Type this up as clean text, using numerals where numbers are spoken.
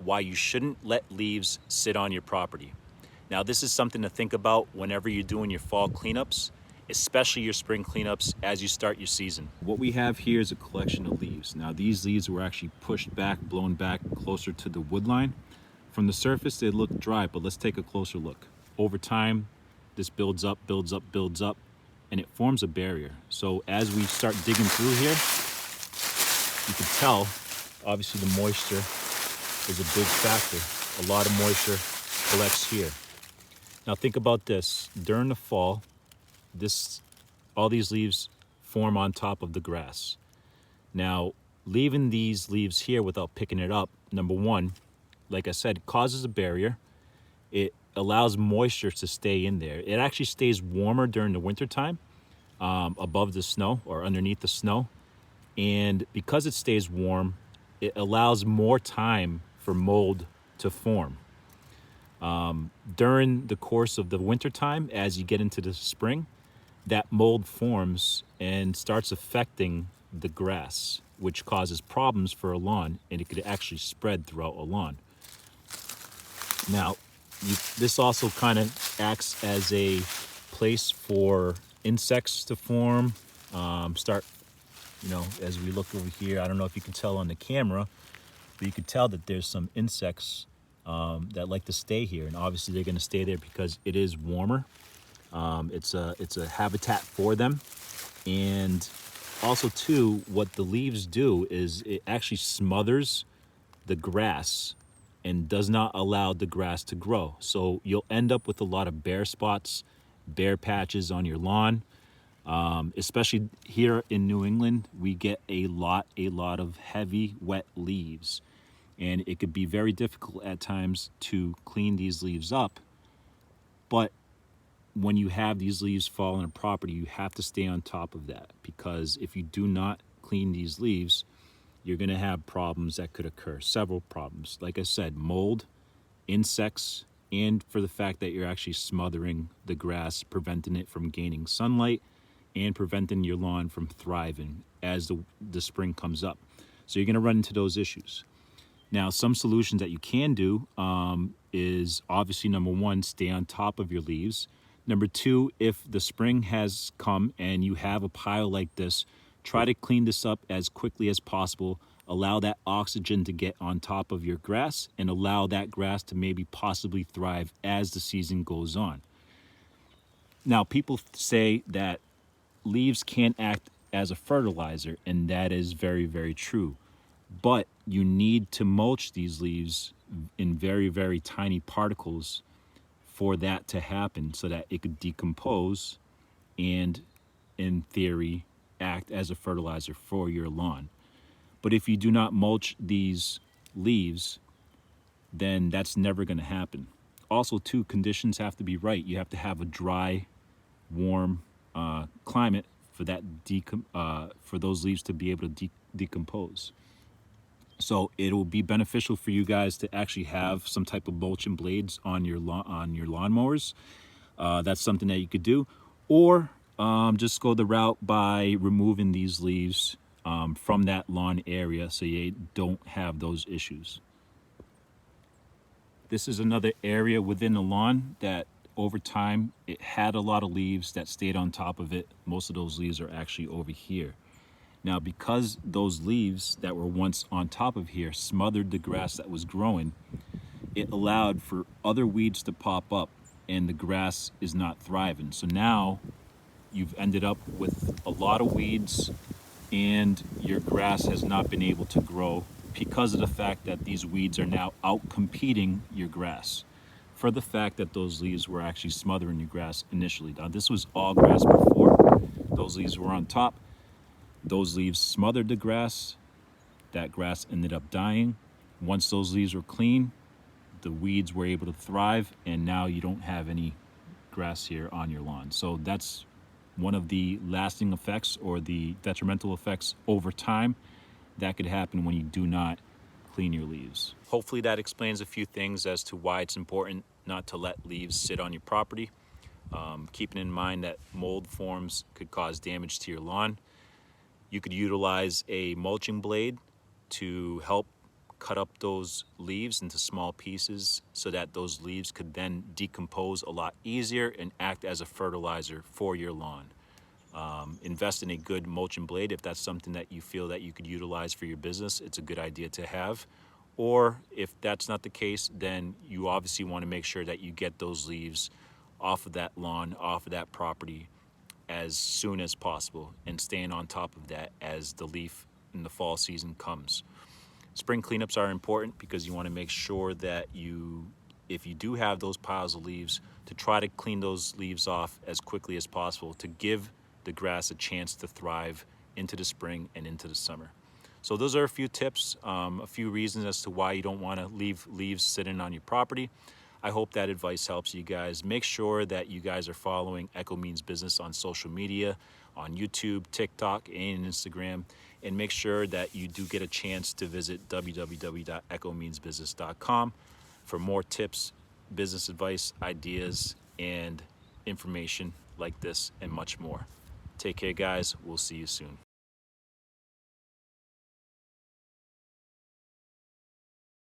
why you shouldn't let leaves sit on your property. Now, this is something to think about whenever you're doing your fall cleanups, especially your spring cleanups as you start your season. What we have here is a collection of leaves. Now, these leaves were actually pushed back, blown back closer to the wood line. From the surface, they look dry, but let's take a closer look. Over time, this builds up, and it forms a barrier. So as we start digging through here, you can tell, obviously the moisture is a big factor. A lot of moisture collects here. Now think about this. During the fall, all these leaves form on top of the grass. Now, leaving these leaves here without picking it up, number one, like I said, causes a barrier. It allows moisture to stay in there. It actually stays warmer during the winter time, above the snow or underneath the snow. And because it stays warm, it allows more time for mold to form. During the course of the winter time, as you get into the spring, that mold forms and starts affecting the grass, which causes problems for a lawn, and it could actually spread throughout a lawn. Now, this also kind of acts as a place for insects to form, as we look over here. I don't know if you can tell on the camera, but you can tell that there's some insects that like to stay here, and obviously they're going to stay there because it is warmer. It's a habitat for them. And also too, what the leaves do is it actually smothers the grass and does not allow the grass to grow. So you'll end up with a lot of bare spots, bare patches on your lawn. Especially here in New England, we get a lot of heavy, wet leaves. And it could be very difficult at times to clean these leaves up. But when you have these leaves fall on a property, you have to stay on top of that, because if you do not clean these leaves, you're going to have problems that could occur. Several problems. Like I said, mold, insects, and for the fact that you're actually smothering the grass, preventing it from gaining sunlight and preventing your lawn from thriving as the spring comes up. So you're going to run into those issues. Now, some solutions that you can do is obviously, number one, stay on top of your leaves. Number two, if the spring has come and you have a pile like this, try to clean this up as quickly as possible. Allow that oxygen to get on top of your grass and allow that grass to maybe possibly thrive as the season goes on. Now, people say that leaves can act as a fertilizer, and that is very, very true. But you need to mulch these leaves in very, very tiny particles for that to happen so that it could decompose and, in theory, act as a fertilizer for your lawn. But if you do not mulch these leaves, then that's never going to happen. Also, too, conditions have to be right. You have to have a dry, warm climate for that for those leaves to be able to decompose. So it will be beneficial for you guys to actually have some type of mulching blades on your lawnmowers. That's something that you could do, or just go the route by removing these leaves from that lawn area so you don't have those issues. This is another area within the lawn that over time it had a lot of leaves that stayed on top of it. Most of those leaves are actually over here. Now, because those leaves that were once on top of here smothered the grass that was growing, it allowed for other weeds to pop up and the grass is not thriving. So now you've ended up with a lot of weeds and your grass has not been able to grow because of the fact that these weeds are now out competing your grass for the fact that those leaves were actually smothering your grass initially. Now, this was all grass before. Those leaves were on top. Those leaves smothered the grass. That grass ended up dying. Once those leaves were clean, the weeds were able to thrive, and now you don't have any grass here on your lawn. So that's one of the lasting effects or the detrimental effects over time that could happen when you do not clean your leaves. Hopefully that explains a few things as to why it's important not to let leaves sit on your property. Keeping in mind that mold forms could cause damage to your lawn. You could utilize a mulching blade to help cut up those leaves into small pieces so that those leaves could then decompose a lot easier and act as a fertilizer for your lawn. Invest in a good mulching blade if that's something that you feel that you could utilize for your business. It's a good idea to have. Or if that's not the case, then you obviously want to make sure that you get those leaves off of that lawn, off of that property as soon as possible, and staying on top of that as the leaf in the fall season comes. Spring cleanups are important because you want to make sure that if you do have those piles of leaves, to try to clean those leaves off as quickly as possible to give the grass a chance to thrive into the spring and into the summer. So those are a few tips, a few reasons as to why you don't want to leave leaves sitting on your property. I hope that advice helps you guys. Make sure that you guys are following Echo Means Business on social media, on YouTube, TikTok, and Instagram. And make sure that you do get a chance to visit www.echomeansbusiness.com for more tips, business advice, ideas, and information like this and much more. Take care, guys. We'll see you soon.